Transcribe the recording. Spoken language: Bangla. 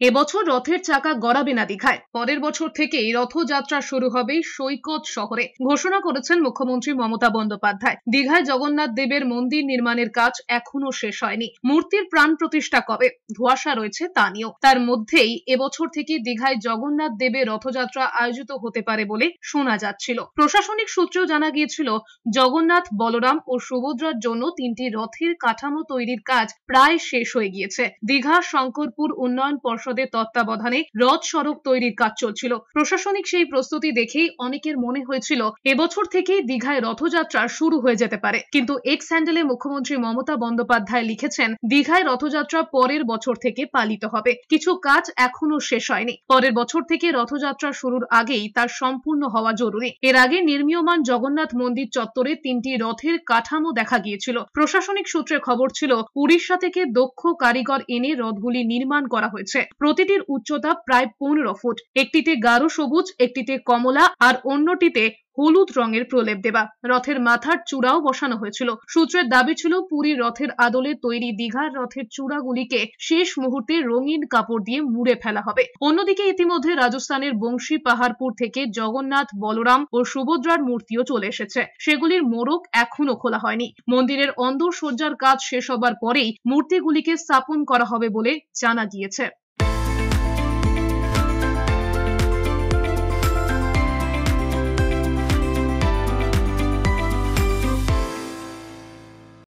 এবছর রথের চাকা গড়াবে না দীঘায়, পরের বছর থেকেই রথযাত্রা শুরু হবে সৈকত শহরে, ঘোষণা করেছেন মুখ্যমন্ত্রী মমতা বন্দ্যোপাধ্যায়। দীঘায় জগন্নাথ দেবের মন্দির নির্মাণের কাজ এখনো শেষ হয়নি। মূর্তির প্রাণ প্রতিষ্ঠা কবে, ধোঁয়াশা রয়েছে তা নিয়েও। তার মধ্যেই এবছর থেকে দীঘায় জগন্নাথ দেবের রথযাত্রা আয়োজিত হতে পারে বলে শোনা যাচ্ছিল। প্রশাসনিক সূত্রেও জানা গিয়েছিল, জগন্নাথ, বলরাম ও সুভদ্রার জন্য 3টি রথের কাঠামো তৈরির কাজ প্রায় শেষ হয়ে গিয়েছে। দীঘা শঙ্করপুর উন্নয়ন পর্ষদের তত্ত্বাবধানে রথ সড়ক তৈরির কাজ চলছিল। প্রশাসনিক সেই প্রস্তুতি দেখেই অনেকের মনে হয়েছিল এবছর থেকেই দীঘায় রথযাত্রা শুরু হয়ে যেতে পারে। কিন্তু এক্স হ্যান্ডেলে মুখ্যমন্ত্রী মমতা বন্দ্যোপাধ্যায় লিখেছেন, দীঘায় রথযাত্রা পরের বছর থেকে পালিত হবে। কিছু কাজ এখনো শেষ হয়নি। পরের বছর থেকে রথযাত্রা শুরুর আগেই তার সম্পূর্ণ হওয়া জরুরি। এর আগে নির্মীয়মান জগন্নাথ মন্দির চত্বরে 3টি রথের কাঠামো দেখা গিয়েছিল। প্রশাসনিক সূত্রে খবর ছিল, উড়িষ্যা থেকে দক্ষ কারিগর এনে রথগুলি নির্মাণ করা হয়েছে। প্রতিটির উচ্চতা প্রায় 15 ফুট। একটিতে গাঢ় সবুজ, একটিতে কমলা আর অন্যটিতে হলুদ রঙের প্রলেপ দেওয়া। রথের মাথার চূড়াও বসানো হয়েছিল। সূত্রের দাবি ছিল, পুরীর রথের আদলে তৈরি দীঘার রথের চূড়াগুলিকে শেষ মুহূর্তে রঙিন কাপড় দিয়ে মুড়ে ফেলা হবে। অন্যদিকে ইতিমধ্যে রাজস্থানের বংশী পাহাড়পুর থেকে জগন্নাথ, বলরাম ও সুভদ্রার মূর্তিও চলে এসেছে। সেগুলির মোড়ক এখনো খোলা হয়নি। মন্দিরের অন্দর সজ্জার কাজ শেষ হবার পরেই মূর্তিগুলিকে স্থাপন করা হবে বলে জানা গিয়েছে।